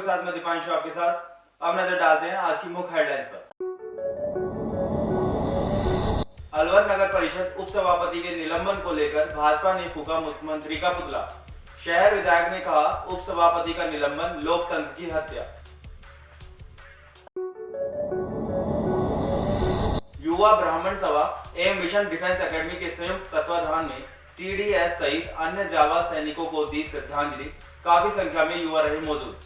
साथ मैं दीपांशु आपके साथ। अब नजर डालते हैं आज की मुख्य हेडलाइंस पर। अलवर नगर परिषद उप सभापति के निलंबन को लेकर भाजपा ने फूका मुख्यमंत्री का पुतला। शहर विधायक ने कहा उप सभापति का निलंबन लोकतंत्र की हत्या। युवा ब्राह्मण सभा एवं मिशन डिफेंस एकेडमी के संयुक्त तत्वाधान में सीडीएस सहित अन्य जावा सैनिकों को दी श्रद्धांजलि। काफी संख्या में युवा रहे मौजूद।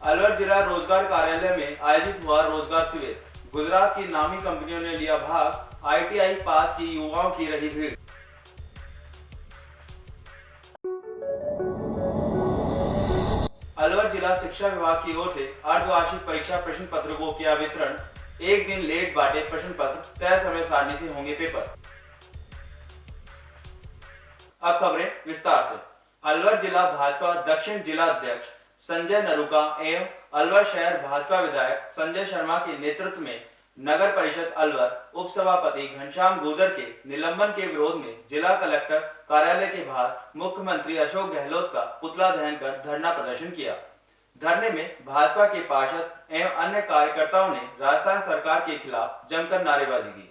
अलवर जिला रोजगार कार्यालय में आयोजित हुआ रोजगार शिविर। गुजरात की नामी कंपनियों ने लिया भाग। आईटीआई पास की युवाओं की रही भीड़। अलवर जिला शिक्षा विभाग की ओर से अर्धवार्षिक परीक्षा प्रश्न पत्र को किया वितरण। एक दिन लेट बांटे प्रश्न पत्र, तय समय सारणी से होंगे पेपर। अब खबरें विस्तार से। अलवर जिला भाजपा दक्षिण जिला अध्यक्ष संजय नरुका एवं अलवर शहर भाजपा विधायक संजय शर्मा के नेतृत्व में नगर परिषद अलवर उप सभापति घनश्याम गुर्जर के निलंबन के विरोध में जिला कलेक्टर कार्यालय के बाहर मुख्यमंत्री अशोक गहलोत का पुतला दहन कर धरना प्रदर्शन किया। धरने में भाजपा के पार्षद एवं अन्य कार्यकर्ताओं ने राजस्थान सरकार के खिलाफ जमकर नारेबाजी की।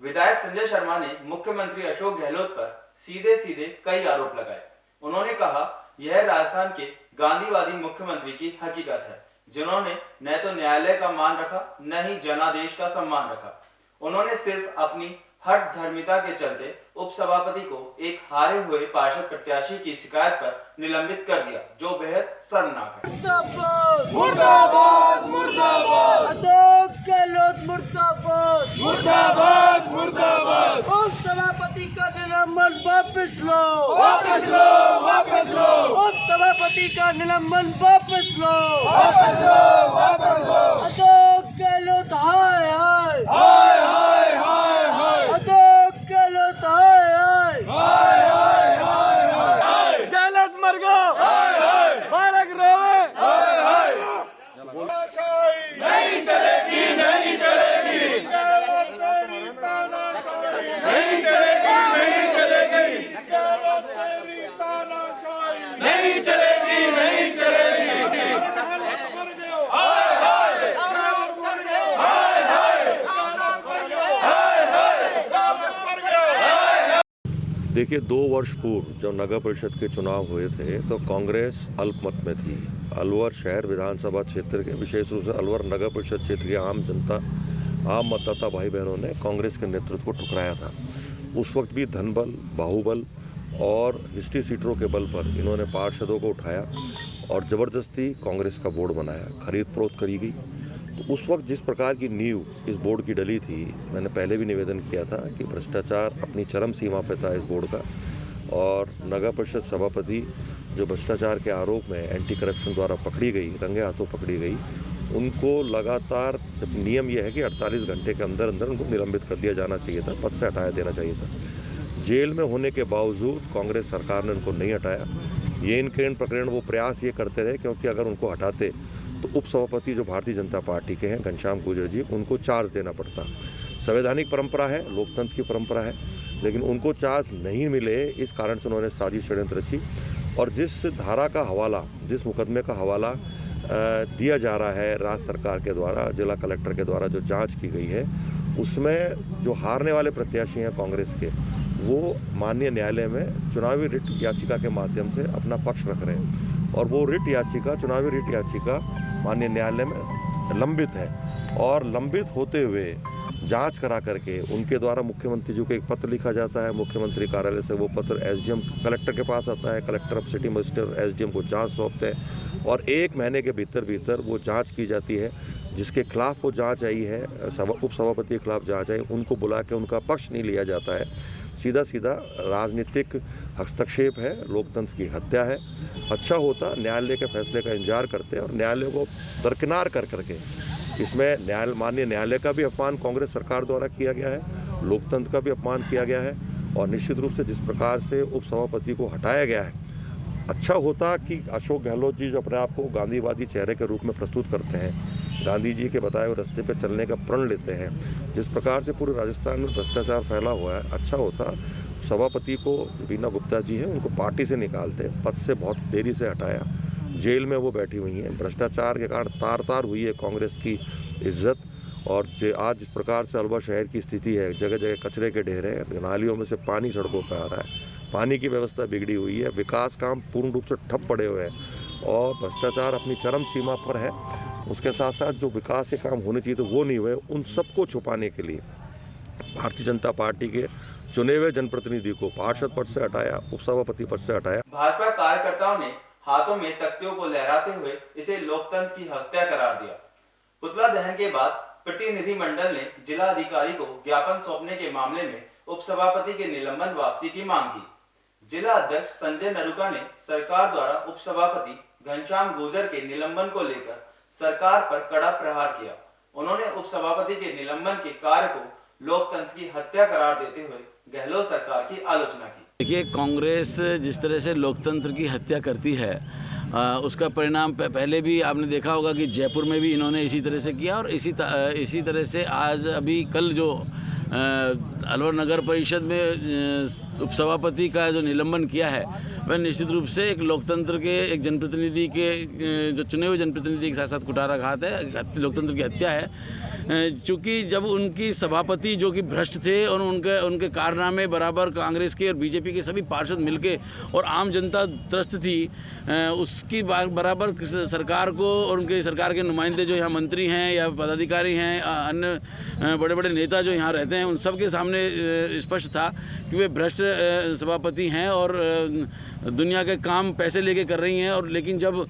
विधायक संजय शर्मा ने मुख्यमंत्री अशोक गहलोत पर सीधे सीधे कई आरोप लगाए। उन्होंने कहा यह राजस्थान के गांधीवादी मुख्यमंत्री की हकीकत है, जिन्होंने न तो न्यायालय का मान रखा न ही जनादेश का सम्मान रखा। उन्होंने सिर्फ अपनी हठ धर्मिता के चलते उप सभापति को एक हारे हुए पार्षद प्रत्याशी की शिकायत पर निलंबित कर दिया, जो बेहद शर्मनाक है। मुर्दाबाद मुर्दाबाद अशोक गहलोत मुर्दाबाद मुर्दाबाद मुर्दाबाद उप सभापति का निलंबन वापस लो वापस लो वापस लो उप सभापति का निलंबन वापस लो वापस लो वापस लो अशोक गहलोत हाय हाय हाय हाय हाय हाय अशोक गहलोत हाय हाय हाय हाय हाय हाय गहलोत मर गया हाय हाय बालक रोवे हाय हाय नहीं चलेगी नहीं चलेगी नहीं चलेगी नहीं चलेगी नहीं चलेगी नहीं चलेगी हाय हाय हाय हाय। देखिए, 2 वर्ष पूर्व जब नगर परिषद के चुनाव हुए थे तो कांग्रेस अल्पमत में थी। अलवर शहर विधानसभा क्षेत्र के, विशेष रूप से अलवर नगर परिषद क्षेत्र के आम जनता, आम मतदाता भाई बहनों ने कांग्रेस के नेतृत्व को ठुकराया था। उस वक्त भी धनबल, बाहुबल और हिस्ट्री सीटरों के बल पर इन्होंने पार्षदों को उठाया और ज़बरदस्ती कांग्रेस का बोर्ड बनाया, खरीद फरोख्त करी गई। तो उस वक्त जिस प्रकार की नींव इस बोर्ड की डली थी, मैंने पहले भी निवेदन किया था कि भ्रष्टाचार अपनी चरम सीमा पर था इस बोर्ड का, और नगर परिषद सभापति जो भ्रष्टाचार के आरोप में एंटी करप्शन द्वारा पकड़ी गई, रंगे हाथों पकड़ी गई, उनको लगातार, जब नियम यह है कि 48 घंटे के अंदर अंदर उनको निलंबित कर दिया जाना चाहिए था, पद से हटाया देना चाहिए था। जेल में होने के बावजूद कांग्रेस सरकार ने उनको नहीं हटाया। ये इनके प्रकरण वो प्रयास ये करते रहे, क्योंकि अगर उनको हटाते तो उप सभापति जो भारतीय जनता पार्टी के हैं घनश्याम गुर्जर जी, उनको चार्ज देना पड़ता। संवैधानिक परंपरा है, लोकतंत्र की परंपरा है, लेकिन उनको चार्ज नहीं मिले, इस कारण से उन्होंने साजिश षड्यंत्र रची। और जिस धारा का हवाला, जिस मुकदमे का हवाला दिया जा रहा है राज्य सरकार के द्वारा, जिला कलेक्टर के द्वारा जो जांच की गई है, उसमें जो हारने वाले प्रत्याशी हैं कांग्रेस के, वो माननीय न्यायालय में चुनावी रिट याचिका के माध्यम से अपना पक्ष रख रहे हैं, और वो रिट याचिका, चुनावी रिट याचिका माननीय न्यायालय में लंबित है। और लंबित होते हुए जांच करा करके उनके द्वारा मुख्यमंत्री जी को एक पत्र लिखा जाता है, मुख्यमंत्री कार्यालय से वो पत्र एसडीएम कलेक्टर के पास आता है, कलेक्टर अब सिटी मजिस्ट्रेट एसडीएम को जांच सौंपते हैं, और 1 महीने के भीतर भीतर वो जांच की जाती है। जिसके खिलाफ वो जांच आई है, उप सभापति के खिलाफ जांच आई, उनको बुला के उनका पक्ष नहीं लिया जाता है। सीधा सीधा राजनीतिक हस्तक्षेप है, लोकतंत्र की हत्या है। अच्छा होता न्यायालय के फैसले का इंतजार करते और न्यायालय को दरकिनार कर करके, इसमें माननीय न्यायालय का भी अपमान कांग्रेस सरकार द्वारा किया गया है, लोकतंत्र का भी अपमान किया गया है, और निश्चित रूप से जिस प्रकार से उप सभापति को हटाया गया है, अच्छा होता कि अशोक गहलोत जी जो अपने आप को गांधीवादी चेहरे के रूप में प्रस्तुत करते हैं, गांधी जी के बताए हुए रास्ते पर चलने का प्रण लेते हैं। जिस प्रकार से पूरे राजस्थान में भ्रष्टाचार फैला हुआ है, अच्छा होता सभापति को बीना गुप्ता जी हैं उनको पार्टी से निकालते, पद से बहुत देरी से हटाया, जेल में वो बैठी हुई हैं। भ्रष्टाचार के कारण तार तार हुई है कांग्रेस की इज्जत। और आज जिस प्रकार से अलवर शहर की स्थिति है, जगह जगह कचरे के ढेर हैं, नालियों में से पानी सड़कों पर आ रहा है, पानी की व्यवस्था बिगड़ी हुई है, विकास काम पूर्ण रूप से ठप पड़े हुए हैं और भ्रष्टाचार अपनी चरम सीमा पर है। उसके साथ साथ जो विकास के काम होने चाहिए तो वो नहीं हुए। उन सबको छुपाने के लिए भारतीय जनता पार्टी के चुने हुए जनप्रतिनिधि को पार्षद पद से हटाया, उपसभापति पद से हटाया। भाजपा कार्यकर्ताओं ने हाथों में तख्तियों को लहराते हुए इसे लोकतंत्र की हत्या करार दिया। पुतला दहन के बाद प्रतिनिधि मंडल ने जिला अधिकारी को ज्ञापन सौंपने के मामले में उपसभापति के निलंबन वापसी की मांग की। जिला अध्यक्ष संजय नरूका ने सरकार द्वारा उपसभापति घनश्याम गुर्जर के निलंबन को लेकर सरकार पर कड़ा प्रहार किया। उन्होंने उपसभापति के निलंबन के कार्य को लोकतंत्र की हत्या करार देते हुए गहलोत सरकार की आलोचना की। देखिए, कांग्रेस जिस तरह से लोकतंत्र की हत्या करती है उसका परिणाम पहले भी आपने देखा होगा कि जयपुर में भी इन्होंने इसी तरह से किया और इसी तरह से आज अभी कल जो अलवर नगर परिषद में उपसभापति का जो निलंबन किया है वह निश्चित रूप से एक लोकतंत्र के एक जनप्रतिनिधि के जो चुने हुए जनप्रतिनिधि के साथ साथ कुठाराघात है, लोकतंत्र की हत्या है। चूँकि जब उनकी सभापति जो कि भ्रष्ट थे और उनके कारनामे बराबर कांग्रेस के और बीजेपी के सभी पार्षद मिलके और आम जनता त्रस्त थी, उसकी बराबर सरकार को और उनके सरकार के नुमाइंदे जो यहाँ मंत्री हैं या पदाधिकारी हैं, अन्य बड़े बड़े नेता जो यहाँ रहते हैं, उन सब के सामने स्पष्ट था कि वे भ्रष्ट सभापति हैं और दुनिया के काम पैसे लेके कर रही हैं। और लेकिन जब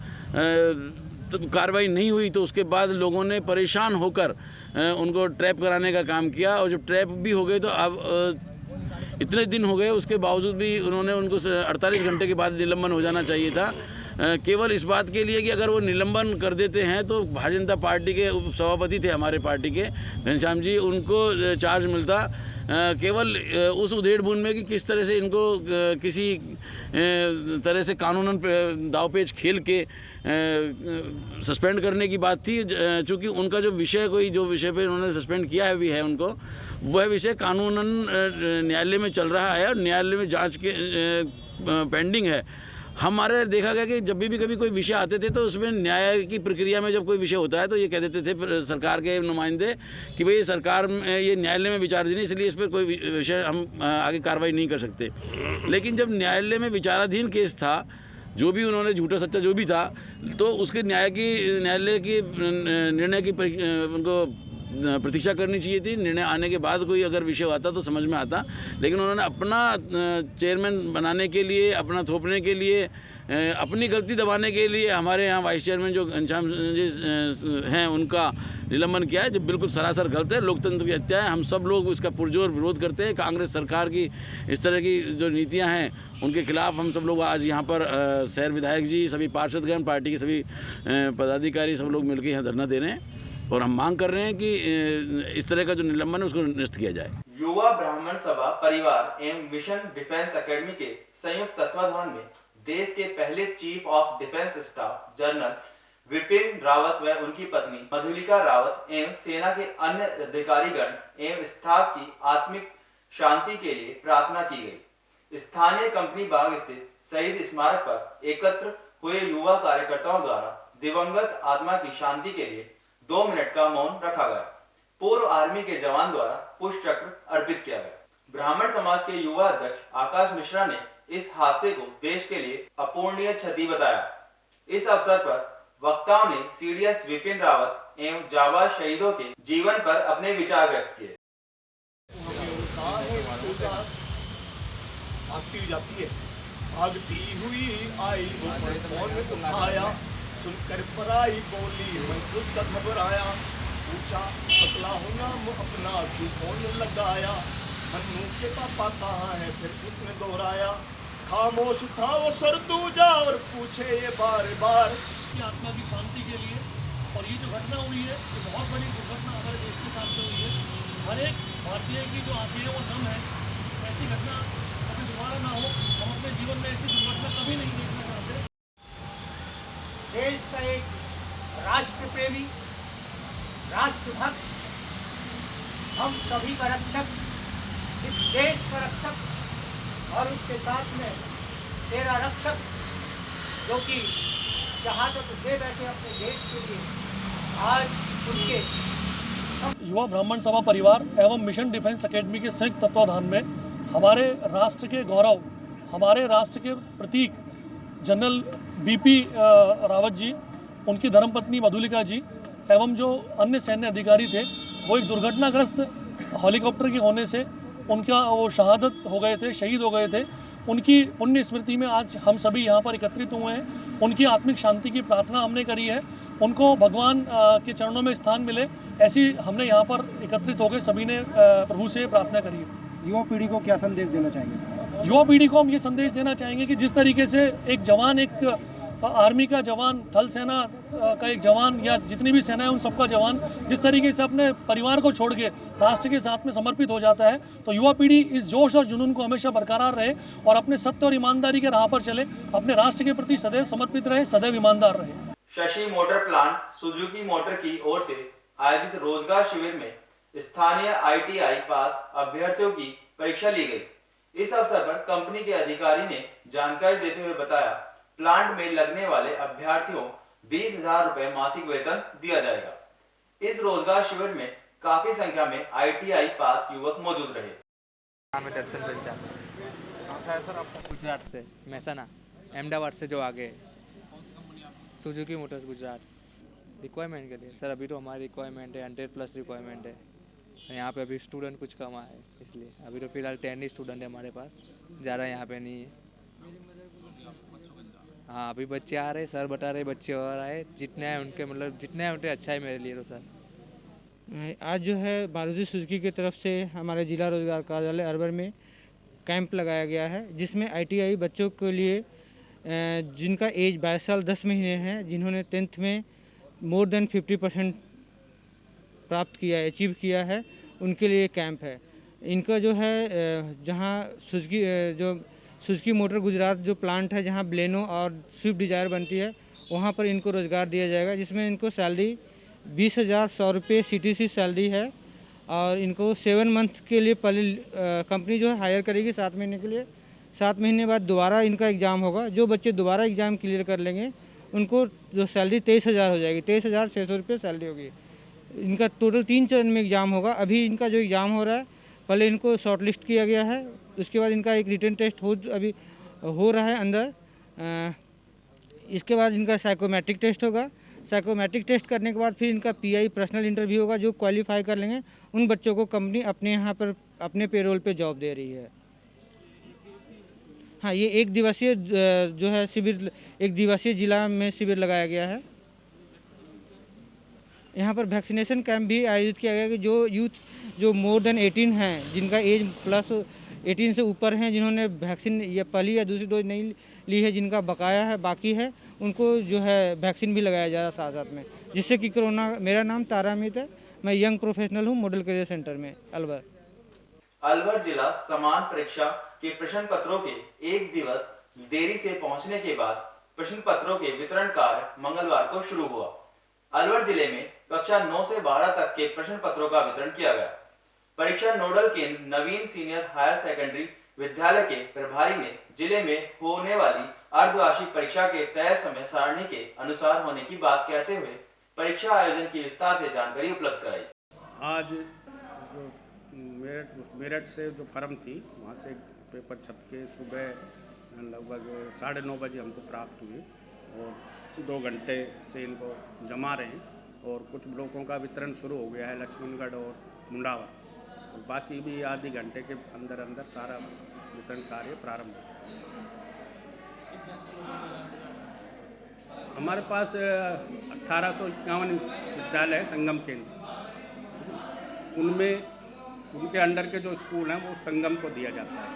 कार्रवाई नहीं हुई तो उसके बाद लोगों ने परेशान होकर उनको ट्रैप कराने का काम किया और जब ट्रैप भी हो गए तो अब इतने दिन हो गए उसके बावजूद भी उन्होंने उनको 48 घंटे के बाद निलंबन हो जाना चाहिए था, केवल इस बात के लिए कि अगर वो निलंबन कर देते हैं तो भारतीय जनता पार्टी के उपसभापति थे हमारे पार्टी के घनश्याम जी, उनको चार्ज मिलता केवल उस उधेड़-बुन में कि किस तरह से इनको किसी तरह से कानूनन दावपेच खेल के सस्पेंड करने की बात थी। चूँकि उनका जो विषय पे उन्होंने सस्पेंड किया है भी है उनको, वह विषय कानूनन न्यायालय में चल रहा है और न्यायालय में जांच के पेंडिंग है। हमारे देखा गया कि जब भी कभी कोई विषय आते थे तो उसमें न्याय की प्रक्रिया में जब कोई विषय होता है तो ये कह देते थे सरकार के नुमाइंदे कि भाई सरकार ये न्यायालय में विचाराधीन है, इसलिए इस पर कोई विषय हम आगे कार्रवाई नहीं कर सकते। लेकिन जब न्यायालय में विचाराधीन केस था, जो भी उन्होंने झूठा सच्चा जो भी था, तो उसके न्यायालय की निर्णय की उनको प्रतीक्षा करनी चाहिए थी। निर्णय आने के बाद कोई अगर विषय आता तो समझ में आता, लेकिन उन्होंने अपना चेयरमैन बनाने के लिए, अपना थोपने के लिए, अपनी गलती दबाने के लिए हमारे यहाँ वाइस चेयरमैन जो घनश्याम जी हैं उनका निलंबन किया है, जो बिल्कुल सरासर गलत है, लोकतंत्र की हत्या है। हम सब लोग इसका पुरजोर विरोध करते हैं। कांग्रेस सरकार की इस तरह की जो नीतियाँ हैं उनके खिलाफ हम सब लोग आज यहाँ पर शहर विधायक जी, सभी पार्षदगण, पार्टी के सभी पदाधिकारी सब लोग मिलकर यहाँ धरना दे रहे हैं और हम मांग कर रहे हैं कि इस तरह का जो निलंबन है उसको निरस्त किया जाए। युवा ब्राह्मण सभा परिवार एवं मिशन डिफेंस एकेडमी के संयुक्त तत्वाधान में देश के पहले chief of defence staff general Vipin Rawat व उनकी पत्नी मधुलिका रावत एवं सेना के अन्य अधिकारीगण एवं स्टाफ की आत्मिक शांति के लिए प्रार्थना की गई। स्थानीय कंपनी बाग स्थित शहीद स्मारक पर एकत्र हुए युवा कार्यकर्ताओं द्वारा दिवंगत आत्मा की शांति के लिए 2 मिनट का मौन रखा गया। पूर्व आर्मी के जवान द्वारा पुष्प चक्र अर्पित किया गया। ब्राह्मण समाज के युवा अध्यक्ष आकाश मिश्रा ने इस हादसे को देश के लिए अपूरणीय क्षति बताया। इस अवसर पर वक्ताओं ने सीडीएस विपिन रावत एवं जाबाज शहीदों के जीवन पर अपने विचार व्यक्त किए। आती जाती है, भागती हुई आई वो कौन उठाया, सुनकर पराई बोली मन उसका घबराया, पूछा पतला होना अपना तू कौन लगाया, मन्नू के पापा कहाँ है फिर उसने दोहराया, खामोश था वो सरदूजा और पूछे ये बार बार आत्मा की शांति के लिए। और ये जो घटना हुई है ये बहुत बड़ी दुर्घटना हमारे देश के साथ में हुई है। हर एक भारतीय की जो आंखें हैं वो नम है। ऐसी घटना कभी दोबारा ना हो, हम अपने जीवन में ऐसी दुर्घटना कभी नहीं देखना चाहते। देश का एक राष्ट्र प्रेमी राष्ट्रभक्त, हम सभी का रक्षक, इस देश का रक्षक और उसके साथ में तेरा रक्षक जो कि शहादत दे बैठे अपने देश के लिए, आज उनके युवा ब्राह्मण सभा परिवार एवं मिशन डिफेंस एकेडमी के संयुक्त तत्वाधान में हमारे राष्ट्र के गौरव, हमारे राष्ट्र के प्रतीक जनरल बीपी रावत जी, उनकी धर्मपत्नी मधुलिका जी एवं जो अन्य सैन्य अधिकारी थे, वो एक दुर्घटनाग्रस्त हेलीकॉप्टर के होने से उनका वो शहादत हो गए थे, शहीद हो गए थे। उनकी पुण्य स्मृति में आज हम सभी यहाँ पर एकत्रित हुए हैं। उनकी आत्मिक शांति की प्रार्थना हमने करी है, उनको भगवान के चरणों में स्थान मिले, ऐसी हमने यहाँ पर एकत्रित होकर सभी ने प्रभु से प्रार्थना करी है। युवा पीढ़ी को क्या संदेश देना चाहेंगे? युवा पीढ़ी को हम ये संदेश देना चाहेंगे कि जिस तरीके से एक जवान, एक आर्मी का जवान, थल सेना का एक जवान या जितनी भी सेना है उन सबका जवान जिस तरीके से अपने परिवार को छोड़ के राष्ट्र के साथ में समर्पित हो जाता है, तो युवा पीढ़ी इस जोश और जुनून को हमेशा बरकरार रहे और अपने सत्य और ईमानदारी के राह पर चले, अपने राष्ट्र के प्रति सदैव समर्पित रहे, सदैव ईमानदार रहे। Shashi motor plant Suzuki motor की ओर से आयोजित रोजगार शिविर में स्थानीय ITI पास अभ्यर्थियों की परीक्षा ली गई। इस अवसर पर कंपनी के अधिकारी ने जानकारी देते हुए बताया, प्लांट में लगने वाले अभ्यर्थियों 20,000 रुपए मासिक वेतन दिया जाएगा। इस रोजगार शिविर में काफी संख्या में ITI पास युवक मौजूद रहे। दर्शन बंचाल गुजरात से, महसाना अहमदाबाद से जो आगे है। Suzuki Motors Gujarat. रिक्वायरमेंट के लिए सर, अभी तो हमारी रिक्वायरमेंट है 100+ रिक्वायरमेंट है। यहाँ पे अभी स्टूडेंट कुछ कम आए, इसलिए अभी तो फिलहाल 10 ही स्टूडेंट है हमारे पास, ज़्यादा यहाँ पे नहीं है। हाँ, अभी बच्चे आ रहे, सर बता रहे बच्चे और आए, जितने हैं उनके मतलब जितने हैं उनके अच्छा है मेरे लिए तो सर। आज जो है मारुति सुजुकी की तरफ से हमारे जिला रोजगार कार्यालय अरवर में कैंप लगाया गया है, जिसमें ITI बच्चों के लिए जिनका एज 22 साल 10 महीने है, जिन्होंने 10th में मोर देन 50% प्राप्त किया है, अचीव किया है, उनके लिए कैंप है। इनका जो है जहाँ सुजुकी मोटर गुजरात जो प्लांट है, जहाँ ब्लेनो और स्विफ्ट डिज़ायर बनती है, वहाँ पर इनको रोज़गार दिया जाएगा, जिसमें इनको सैलरी 20,100 रुपये CTC सैलरी है और इनको 7 मंथ के लिए पहले कंपनी जो है हायर करेगी 7 महीने के लिए। 7 महीने बाद दोबारा इनका एग्ज़ाम होगा। जो बच्चे दोबारा एग्ज़ाम क्लियर कर लेंगे उनको जो सैलरी 23,000 हो जाएगी, 23,600 रुपये सैलरी होगी। इनका टोटल 3 चरण में एग्ज़ाम होगा। अभी इनका जो एग्ज़ाम हो रहा है, पहले इनको शॉर्ट लिस्ट किया गया है, उसके बाद इनका एक रिटन टेस्ट अभी हो रहा है अंदर। इसके बाद इनका साइकोमेट्रिक टेस्ट होगा। साइकोमेट्रिक टेस्ट करने के बाद फिर इनका PI पर्सनल इंटरव्यू होगा। जो क्वालिफाई कर लेंगे उन बच्चों को कंपनी अपने यहाँ पर अपने पेरोल पे जॉब दे रही है। हाँ, ये 1 दिवसीय जो है शिविर, 1 दिवसीय जिला में शिविर लगाया गया है। यहाँ पर वैक्सीनेशन कैंप भी आयोजित किया गया कि जो यूथ जो मोर देन 18 हैं, जिनका एज प्लस 18 से ऊपर हैं, जिन्होंने वैक्सीन या पहली या दूसरी डोज नहीं ली है, जिनका बकाया है, बाकी है, उनको जो है वैक्सीन भी लगाया जा रहा है साथ साथ में, जिससे कि कोरोना। मेरा नाम तारा अमित है, मैं यंग प्रोफेशनल हूँ मॉडल करियर सेंटर में अलवर। अलवर जिला समान परीक्षा के प्रश्न पत्रों के 1 दिवस देरी से पहुंचने के बाद प्रश्न पत्रों के वितरण कार्य मंगलवार को शुरू हुआ। अलवर जिले में कक्षा 9 से 12 तक के प्रश्न पत्रों का वितरण किया गया। परीक्षा नोडल केंद्र नवीन सीनियर हायर सेकेंडरी विद्यालय के प्रभारी ने जिले में होने वाली अर्धवार्षिक परीक्षा के तय समय सारणी के अनुसार होने की बात कहते हुए परीक्षा आयोजन की विस्तार से जानकारी उपलब्ध कराई। आज जो मेरठ से जो फर्म थी, वहाँ से पेपर छप के सुबह लगभग 9:30 बजे हमको प्राप्त हुई और 2 घंटे से इनको जमा रहे हैं और कुछ ब्लॉकों का वितरण शुरू हो गया है, लक्ष्मणगढ़ और मुंडावा, और बाकी भी आधे घंटे के अंदर सारा वितरण कार्य प्रारंभ हो गया। हमारे पास 1851 विद्यालय है संगम केंद्र, उनमें उनके अंडर के जो स्कूल हैं वो संगम को दिया जाता है।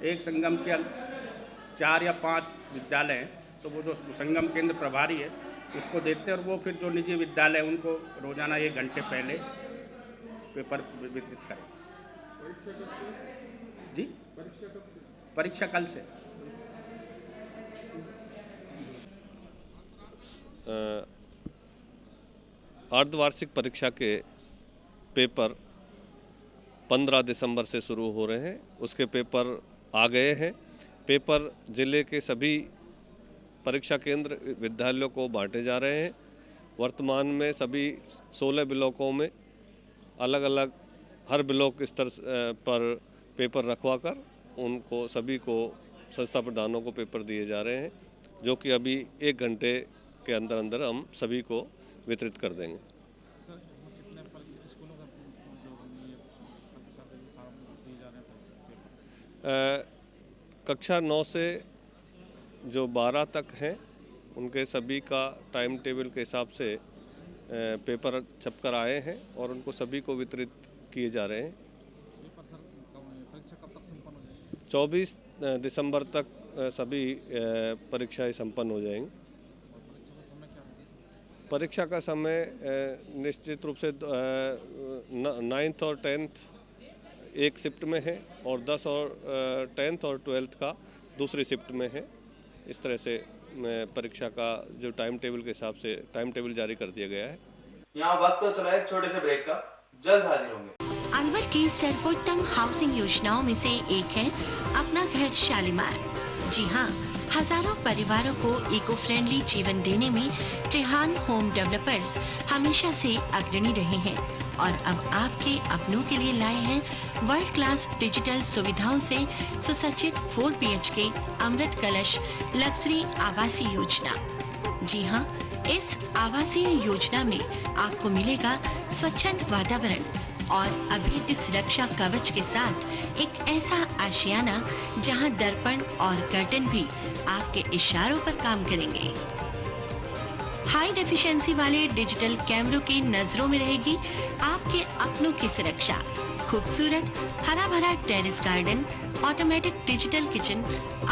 एक संगम के 4 या 5 विद्यालय हैं, तो वो जो संगम केंद्र प्रभारी है उसको देते हैं और वो फिर जो निजी विद्यालय है उनको रोजाना 1 घंटे पहले पेपर वितरित करें। जी, परीक्षा कल से। अर्धवार्षिक परीक्षा के पेपर 15 दिसंबर से शुरू हो रहे हैं। उसके पेपर आ गए हैं। पेपर जिले के सभी परीक्षा केंद्र विद्यालयों को बांटे जा रहे हैं। वर्तमान में सभी 16 ब्लॉकों में अलग अलग हर ब्लॉक स्तर पर पेपर रखवाकर उनको सभी को संस्था प्रधानों को पेपर दिए जा रहे हैं, जो कि अभी 1 घंटे के अंदर अंदर हम सभी को वितरित कर देंगे। कक्षा 9 से जो 12 तक हैं उनके सभी का टाइम टेबल के हिसाब से पेपर छपकर आए हैं और उनको सभी को वितरित किए जा रहे हैं। 24 दिसंबर तक सभी परीक्षाएं संपन्न हो जाएंगी। परीक्षा का समय निश्चित रूप से 9th और 10th एक शिफ्ट में है और 10 और 10th और 12th का दूसरी शिफ्ट में है। इस तरह से परीक्षा का जो टाइम टेबल के हिसाब से टाइम टेबल जारी कर दिया गया है। यहाँ वक्त तो चला एक छोटे से ब्रेक का, जल्द हाजिर होंगे। अलवर की सर्वोत्तम हाउसिंग योजनाओं में से एक है अपना घर शालीमार। जी हाँ, हजारों परिवारों को इको फ्रेंडली जीवन देने में त्रिहान होम डेवलपर्स हमेशा से अग्रणी रहे हैं और अब आपके अपनों के लिए लाए हैं वर्ल्ड क्लास डिजिटल सुविधाओं से सुसज्जित 4 BHK अमृत कलश लग्जरी आवासीय योजना। जी हाँ, इस आवासीय योजना में आपको मिलेगा स्वच्छंद वातावरण और अभेद्य सुरक्षा कवच के साथ एक ऐसा आशियाना जहां दर्पण और कर्टन भी आपके इशारों पर काम करेंगे। हाई डेफिशिएंसी वाले डिजिटल कैमरों की नजरों में रहेगी आपके अपनों की सुरक्षा। खूबसूरत हरा भरा terrace garden, automatic digital kitchen,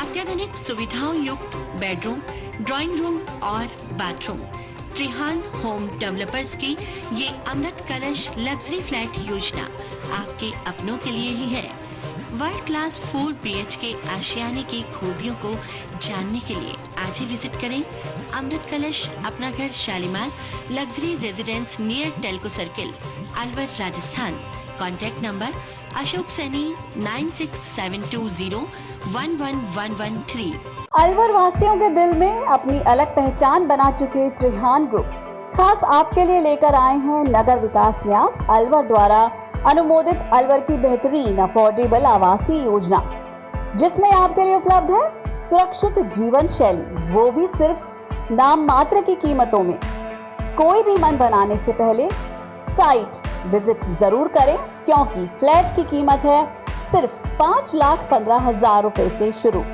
अत्याधुनिक सुविधाओं युक्त बेडरूम, ड्राइंग रूम और बाथरूम। त्रिहान होम डेवलपर्स की ये अमृत कलश लग्जरी फ्लैट योजना आपके अपनों के लिए ही है। वर्ल्ड क्लास 4 BHK आशियाने की खूबियों को जानने के लिए आज ही विजिट करें अमृत कलश अपना घर Shalimar luxury residence near Telco circle, Alwar, Rajasthan. Contact number Ashok Saini 9672011113। Alwar वासियों के दिल में अपनी अलग पहचान बना चुके त्रिहान ग्रुप खास आपके लिए लेकर आए हैं नगर विकास न्यास अलवर द्वारा अनुमोदित अलवर की बेहतरीन अफोर्डेबल आवासीय योजना, जिसमें आपके लिए उपलब्ध है सुरक्षित जीवन शैली, वो भी सिर्फ नाम मात्र की कीमतों में। कोई भी मन बनाने से पहले साइट विजिट जरूर करें, क्योंकि फ्लैट की कीमत है सिर्फ 5,15,000 रुपए से शुरू।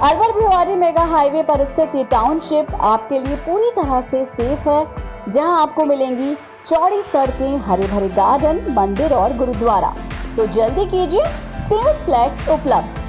अलवर भिवाड़ी मेगा हाईवे पर स्थित ये टाउनशिप आपके लिए पूरी तरह से सेफ है, जहां आपको मिलेंगी चौड़ी सड़कें, हरे भरे गार्डन, मंदिर और गुरुद्वारा। तो जल्दी कीजिए, सीमित फ्लैट्स उपलब्ध।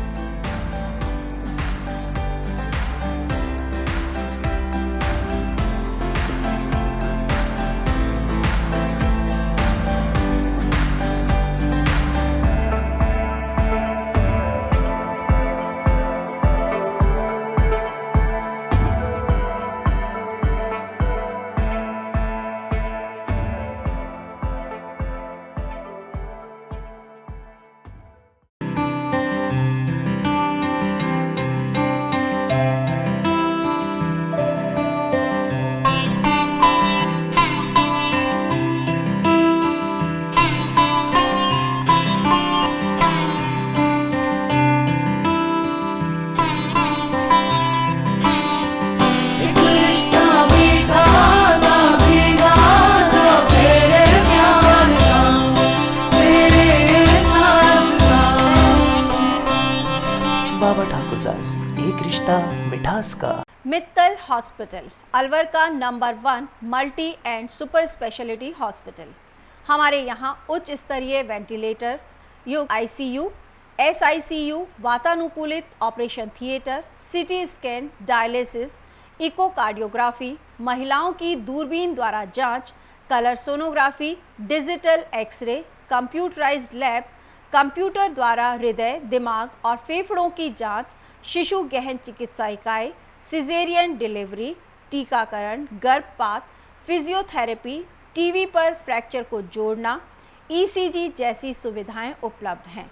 मित्तल हॉस्पिटल अलवर का number 1 multi and super speciality hospital. हमारे यहाँ उच्च स्तरीय वेंटिलेटर युक्त ICU, SICU, वातानुकूलित operation theatre, CT scan, dialysis, echocardiography, महिलाओं की दूरबीन द्वारा जांच, colour sonography, digital x-ray, computerised lab, computer द्वारा हृदय, दिमाग और फेफड़ों की जांच, शिशु गहन चिकित्सा इकाई, सिजेरियन डिलीवरी, टीकाकरण, गर्भपात, फिजियोथेरेपी, टीवी पर फ्रैक्चर को जोड़ना, ईसीजी जैसी सुविधाएं उपलब्ध हैं।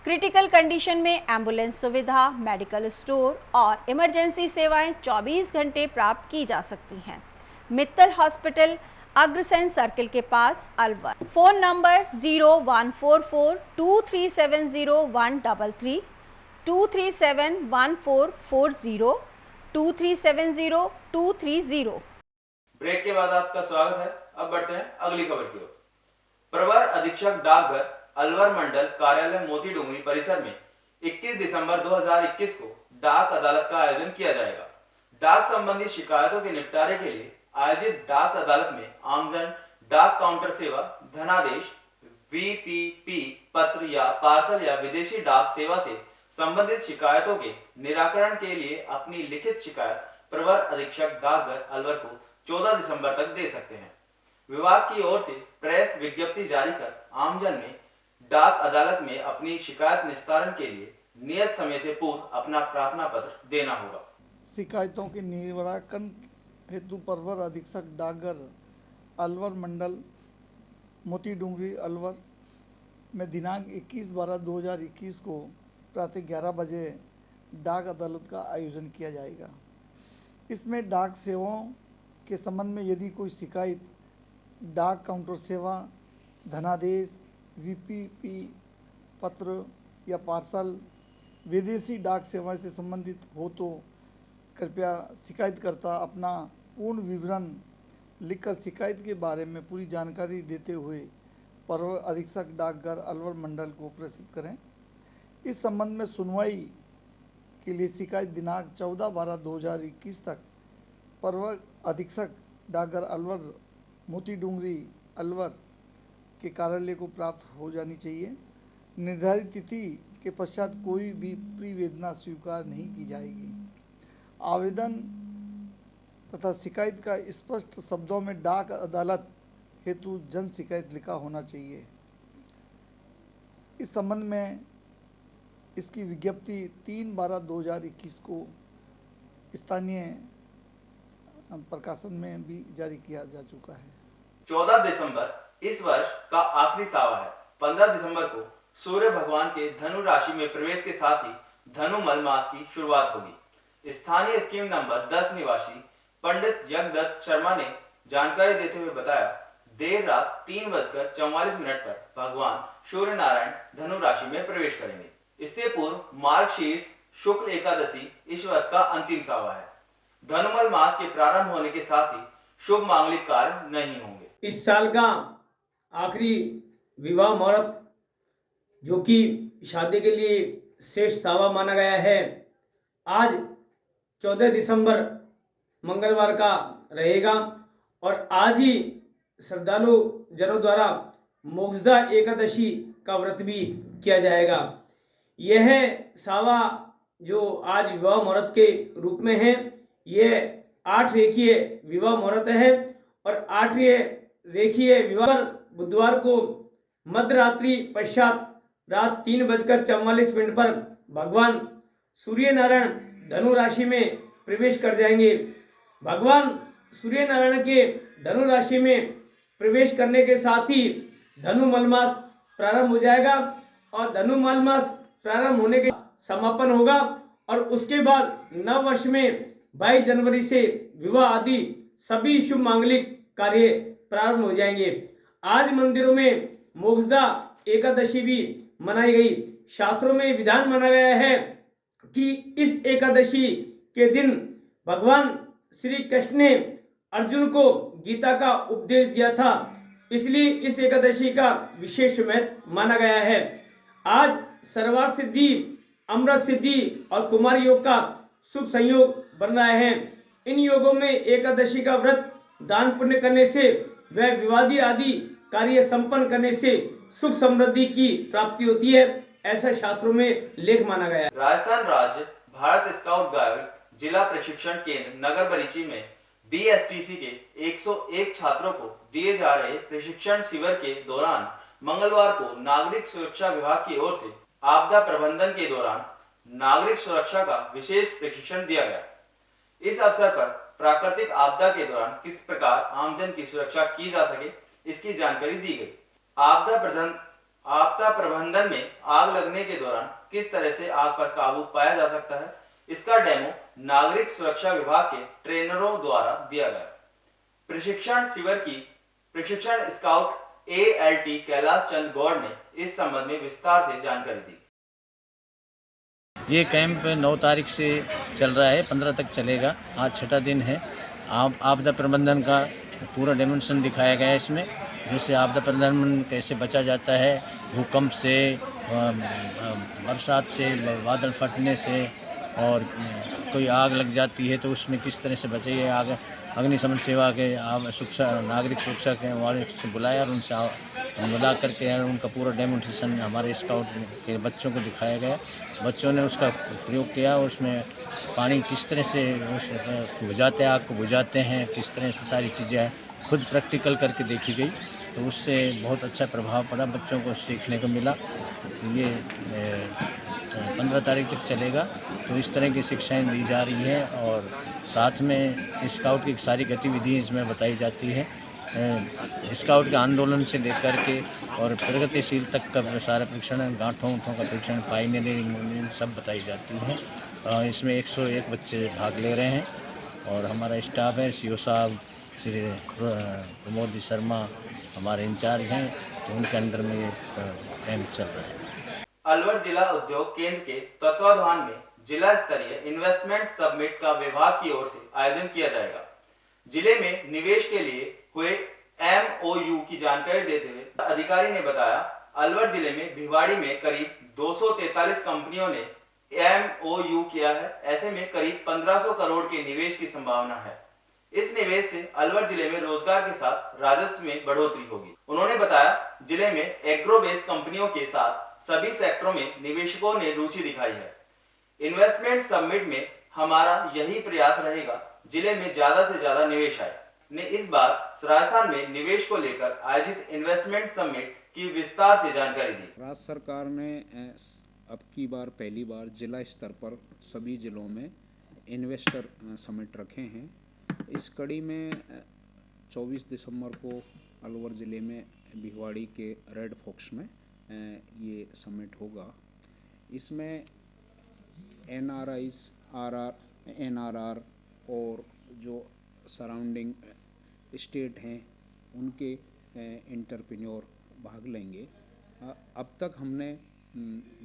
क्रिटिकल कंडीशन में एम्बुलेंस सुविधा, मेडिकल स्टोर और इमरजेंसी सेवाएं 24 घंटे प्राप्त की जा सकती हैं। मित्तल हॉस्पिटल, अग्रसेन सर्किल के पास, अलवर। Phone number 01442370 2371440 2370230। ब्रेक के बाद आपका स्वागत है। अब बढ़ते हैं अगली खबर की ओर। प्रवर अधीक्षक डाकघर अलवर मंडल कार्यालय मोती डूंगरी परिसर में 21 दिसंबर 2021 को डाक अदालत का आयोजन किया जाएगा। डाक संबंधी शिकायतों के निपटारे के लिए आयोजित डाक अदालत में आमजन डाक काउंटर सेवा, धनादेश, वीपीपी पत्र या पार्सल या विदेशी डाक सेवा से संबंधित शिकायतों के निराकरण के लिए अपनी लिखित शिकायत प्रवर अधीक्षक डाकघर अलवर को 14 दिसंबर तक दे सकते हैं। विभाग की ओर से प्रेस विज्ञप्ति जारी कर आमजन में डाक अदालत में अपनी शिकायत निस्तारण के लिए नियत समय से पूर्व अपना प्रार्थना पत्र देना होगा। शिकायतों के निराकरण हेतु प्रवर अधीक्षक डाकघर अलवर मंडल मोती डूंगरी अलवर में दिनांक 21/12/2021 को प्रातः 11 बजे डाक अदालत का आयोजन किया जाएगा। इसमें डाक सेवाओं के संबंध में यदि कोई शिकायत डाक काउंटर सेवा, धनादेश, वीपीपी पत्र या पार्सल, विदेशी डाक सेवा से संबंधित हो तो कृपया शिकायतकर्ता अपना पूर्ण विवरण लिखकर शिकायत के बारे में पूरी जानकारी देते हुए प्रवर अधीक्षक डाकघर अलवर मंडल को प्रेषित करें। इस संबंध में सुनवाई के लिए शिकायत दिनांक 14/12/2021 तक प्रवर अधीक्षक डाकघर अलवर मोती डूंगरी अलवर के कार्यालय को प्राप्त हो जानी चाहिए। निर्धारित तिथि के पश्चात कोई भी प्रीवेदना स्वीकार नहीं की जाएगी। आवेदन तथा शिकायत का स्पष्ट शब्दों में डाक अदालत हेतु जन शिकायत लिखा होना चाहिए। इस संबंध में इसकी विज्ञप्ति 3/12/2021 को स्थानीय प्रकाशन में भी जारी किया जा चुका है। 14 दिसंबर इस वर्ष का आखिरी सावा है। 15 दिसंबर को सूर्य भगवान के धनु राशि में प्रवेश के साथ ही धनु मल मास की शुरुआत होगी। स्थानीय स्कीम नंबर 10 निवासी पंडित यज्ञदत्त शर्मा ने जानकारी देते हुए बताया, देर रात 3:44 पर भगवान सूर्य नारायण धनु राशि में प्रवेश करेंगे। इससे पूर्व मार्गशीर्ष शुक्ल एकादशी इस वर्ष का अंतिम सावा है। धनुमल मास के प्रारंभ होने के साथ ही शुभ मांगलिक कार्य नहीं होंगे। इस साल का आखिरी विवाह मुहूर्त जो कि शादी के लिए श्रेष्ठ सावा माना गया है, आज 14 दिसंबर मंगलवार का रहेगा और आज ही श्रद्धालु जनों द्वारा मोक्षदा एकादशी का व्रत भी किया जाएगा। यह सावा जो आज विवाह मुहूर्त के रूप में है, यह 8 रेखीय विवाह मुहूर्त है और 8 रेखीय विवाह बुधवार को मध्यरात्रि पश्चात रात 3:44 पर भगवान सूर्य नारायण धनु राशि में प्रवेश कर जाएंगे। भगवान सूर्य नारायण के धनु राशि में प्रवेश करने के साथ ही धनु मलमास प्रारंभ हो जाएगा और धनु मलमास प्रारंभ होने के समापन होगा और उसके बाद नव वर्ष में 22 जनवरी से विवाह आदि सभी शुभ मांगलिक कार्य प्रारंभ हो जाएंगे। आज मंदिरों में मोक्षदा एकादशी भी मनाई गई। शास्त्रों में विधान माना गया है कि इस एकादशी के दिन भगवान श्री कृष्ण ने अर्जुन को गीता का उपदेश दिया था, इसलिए इस एकादशी का विशेष महत्व माना गया है। आज सर्वार्थ सिद्धि, अमृत सिद्धि और कुमार योग का शुभ संयोग बन रहा है। इन योगों में एकादशी का व्रत दान पुण्य करने से व विवादी आदि कार्य संपन्न करने से सुख समृद्धि की प्राप्ति होती है, ऐसा शास्त्रों में लेख माना गया है। राजस्थान राज्य भारत स्काउट गाइड जिला प्रशिक्षण केंद्र नगर बरीची में BSTC के 101 छात्रों को दिए जा रहे प्रशिक्षण शिविर के दौरान मंगलवार को नागरिक सुरक्षा विभाग की ओर से आपदा प्रबंधन के दौरान नागरिक सुरक्षा का विशेष प्रशिक्षण दिया गया। इस अवसर पर प्राकृतिक आपदा के दौरान किस प्रकार आमजन की सुरक्षा की जा सके, इसकी जानकारी दी गई। आपदा प्रबंधन में आग लगने के दौरान किस तरह से आग पर काबू पाया जा सकता है, इसका डेमो नागरिक सुरक्षा विभाग के ट्रेनरों द्वारा दिया गया। प्रशिक्षण शिविर की प्रशिक्षण स्काउट ALT कैलाश चंद गौड़ ने इस संबंध में विस्तार से जानकारी दी। ये कैंप 9 तारीख से चल रहा है, 15 तक चलेगा। आज 6ठा दिन है। आपदा प्रबंधन का पूरा डेमोन्स्ट्रेशन दिखाया गया है इसमें, जैसे आपदा प्रबंधन कैसे बचा जाता है, भूकंप से, बरसात से, बादल फटने से, और कोई आग लग जाती है तो उसमें किस तरह से बचे। ये आग अग्निशमन सेवा के नागरिक सुरक्षा के वाले से बुलाया और उनसे बुला करके उनका पूरा डेमोन्स्ट्रेशन हमारे स्काउट के बच्चों को दिखाया गया। बच्चों ने उसका प्रयोग किया और उसमें पानी किस तरह से बुझाते हैं, आग को बुझाते हैं, किस तरह से सारी चीज़ें खुद प्रैक्टिकल करके देखी गई, तो उससे बहुत अच्छा प्रभाव पड़ा, बच्चों को सीखने को मिला। ये 15 तारीख तक चलेगा, तो इस तरह की शिक्षाएं दी जा रही हैं और साथ में स्काउट की सारी गतिविधियाँ इसमें बताई जाती है। स्काउट के आंदोलन से लेकर के और प्रगतिशील तक का सारा परीक्षण, गांठों का परीक्षण, पाइनियरिंग सब बताई जाती है। इसमें 101 बच्चे भाग ले रहे हैं और हमारा स्टाफ है, CO साहब श्री प्रमोद शर्मा हमारे इंचार्ज हैं, तो उनके अंडर में ये कैंप चल रहा है। अलवर जिला उद्योग केंद्र के तत्वाधान में जिला स्तरीय इन्वेस्टमेंट समिट का विभाग की ओर से आयोजन किया जाएगा। जिले में निवेश के लिए हुए MOU की जानकारी देते हुए अधिकारी ने बताया, अलवर जिले में भिवाड़ी में करीब 243 कंपनियों ने MOU किया है। ऐसे में करीब 1500 करोड़ के निवेश की संभावना है। इस निवेश से अलवर जिले में रोजगार के साथ राजस्व में बढ़ोतरी होगी। उन्होंने बताया, जिले में एग्रो बेस्ड कंपनियों के साथ सभी सेक्टरों में निवेशकों ने रुचि दिखाई है। इन्वेस्टमेंट समिट में हमारा यही प्रयास रहेगा, जिले में ज्यादा से ज्यादा निवेश आए। ने इस बार राजस्थान में निवेश को लेकर आयोजित इन्वेस्टमेंट समिट की विस्तार से जानकारी दी। राज्य सरकार ने अब की बार पहली बार जिला स्तर पर सभी जिलों में इन्वेस्टर समिट रखे हैं। इस कड़ी में 24 दिसंबर को अलवर ज़िले में भिवाड़ी के रेड फॉक्स में ये समिट होगा। इसमें NRIs, NRR और जो सराउंडिंग स्टेट हैं उनके एंटरप्रेन्योर भाग लेंगे। अब तक हमने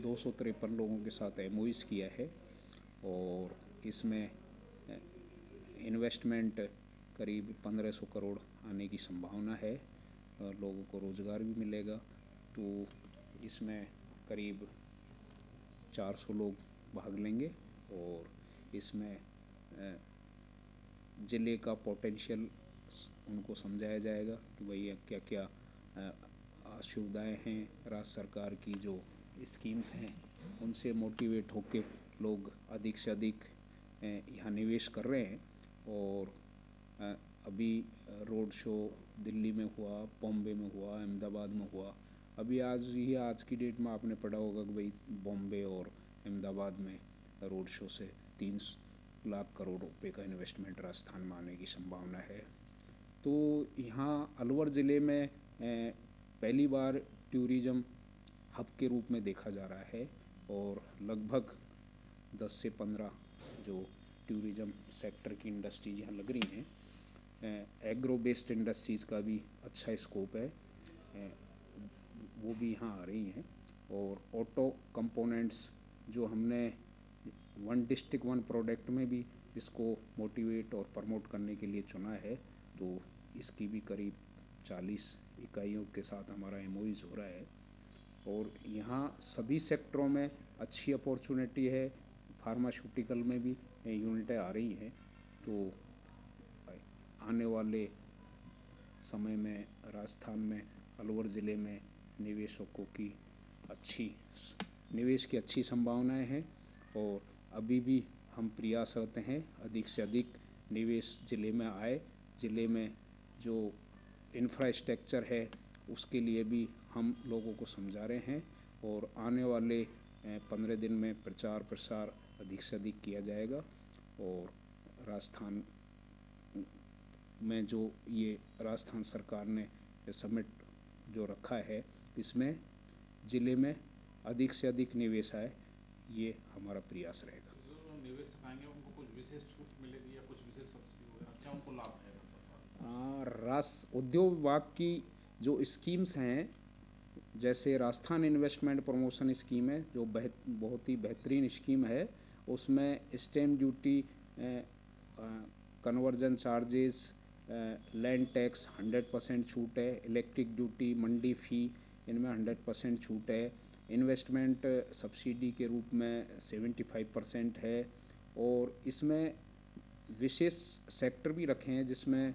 253 लोगों के साथ MOUs किया है और इसमें इन्वेस्टमेंट करीब 1500 करोड़ आने की संभावना है और लोगों को रोज़गार भी मिलेगा। तो इसमें करीब 400 लोग भाग लेंगे और इसमें ज़िले का पोटेंशियल उनको समझाया जाएगा कि भई क्या क्या सुविधाएँ हैं, राज्य सरकार की जो स्कीम्स हैं उनसे मोटिवेट होकर लोग अधिक से अधिक यहाँ निवेश कर रहे हैं। और अभी रोड शो दिल्ली में हुआ, बॉम्बे में हुआ, अहमदाबाद में हुआ। अभी आज की डेट में आपने पढ़ा होगा कि भाई बॉम्बे और अहमदाबाद में रोड शो से 3 लाख करोड़ रुपए का इन्वेस्टमेंट राजस्थान में आने की संभावना है। तो यहाँ अलवर ज़िले में पहली बार टूरिज़्म हब के रूप में देखा जा रहा है और लगभग 10 से 15 जो टूरिज़्म सेक्टर की इंडस्ट्रीज यहाँ लग रही हैं। एग्रो बेस्ड इंडस्ट्रीज़ का भी अच्छा स्कोप है, वो भी यहाँ आ रही हैं। और ऑटो कंपोनेंट्स जो हमने 1 डिस्ट्रिक्ट 1 प्रोडक्ट में भी इसको मोटिवेट और प्रमोट करने के लिए चुना है, तो इसकी भी करीब 40 इकाइयों के साथ हमारा MOUs हो रहा है। और यहाँ सभी सेक्टरों में अच्छी अपॉर्चुनिटी है। फार्मास्यूटिकल में भी यूनिटें आ रही हैं। तो आने वाले समय में राजस्थान में अलवर ज़िले में निवेशकों की निवेश की अच्छी संभावनाएं हैं और अभी भी हम प्रयासरत हैं अधिक से अधिक निवेश ज़िले में आए। ज़िले में जो इंफ्रास्ट्रक्चर है उसके लिए भी हम लोगों को समझा रहे हैं और आने वाले 15 दिन में प्रचार प्रसार अधिक से अधिक किया जाएगा और राजस्थान में जो ये राजस्थान सरकार ने समिट जो रखा है, इसमें ज़िले में अधिक से अधिक निवेश आए, ये हमारा प्रयास रहेगा। जो निवेश आएंगे उनको कुछ विशेष छूट मिलेगी या कुछ विशेष सब्सिडी वगैरह, क्या उनको लाभ है? उद्योग विभाग की जो स्कीम्स हैं, जैसे राजस्थान इन्वेस्टमेंट प्रमोशन स्कीम है जो बहुत ही बेहतरीन स्कीम है, उसमें stamp duty, conversion charges, land tax 100% छूट है, इलेक्ट्रिक ड्यूटी, मंडी फ़ी, इनमें 100% छूट है, इन्वेस्टमेंट सब्सिडी के रूप में 75% है, और इसमें विशेष सेक्टर भी रखे हैं जिसमें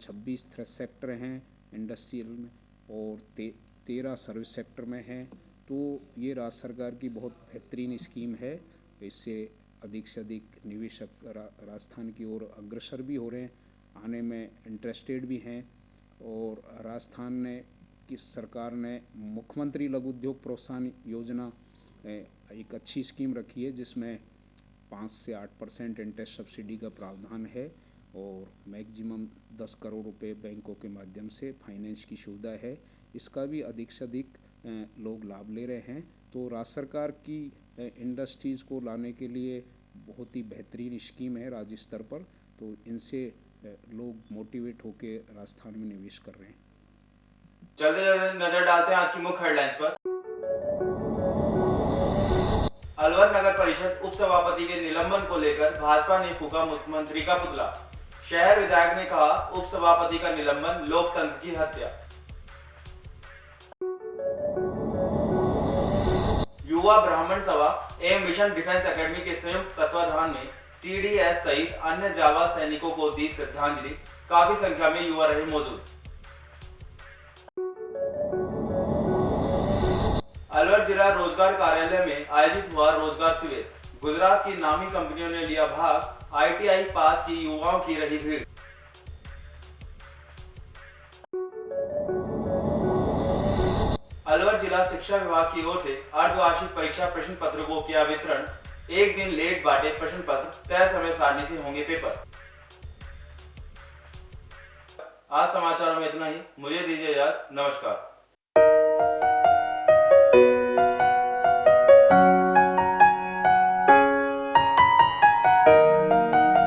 26 थ्रेश सेक्टर हैं इंडस्ट्रियल में और 13 सर्विस सेक्टर में हैं। तो ये राज्य सरकार की बहुत बेहतरीन स्कीम है, इससे अधिक से अधिक निवेशक राजस्थान की ओर अग्रसर भी हो रहे हैं, आने में इंटरेस्टेड भी हैं। और राजस्थान ने की सरकार ने मुख्यमंत्री लघु उद्योग प्रोत्साहन योजना एक अच्छी स्कीम रखी है जिसमें 5 से 8% इंटरेस्ट सब्सिडी का प्रावधान है और मैक्सिमम 10 करोड़ रुपए बैंकों के माध्यम से फाइनेंस की सुविधा है। इसका भी अधिक से अधिक लोग लाभ ले रहे हैं। तो राज्य सरकार की इंडस्ट्रीज़ को लाने के लिए बहुत ही बेहतरीन स्कीम है राज्य स्तर पर, तो इनसे लोग मोटिवेट होकर राजस्थान में निवेश कर रहे हैं। चलते चलते नजर डालते हैं आज की मुख्य हेडलाइंस पर। अलवर नगर परिषद उप सभापति के निलंबन को लेकर भाजपा ने फूका मुख्यमंत्री का पुतला। शहर विधायक ने कहा उप सभापति का निलंबन लोकतंत्र की हत्या। युवा ब्राह्मण सभा एवं मिशन डिफेंस एकेडमी के संयुक्त तत्वाधान में CDS सहित अन्य जावा सैनिकों को दी श्रद्धांजलि। काफी संख्या में युवा रहे मौजूद। अलवर जिला रोजगार कार्यालय में आयोजित हुआ रोजगार शिविर। गुजरात की नामी कंपनियों ने लिया भाग। ITI पास की युवाओं की रही भीड़। अलवर जिला शिक्षा विभाग की ओर से अर्धवार्षिक परीक्षा प्रश्न पत्र को किया वितरण। एक दिन लेट बांटे प्रश्न पत्र, तय समय सारणी से होंगे पेपर। आज समाचारों में इतना ही। मुझे दीजिए इजाजत। नमस्कार।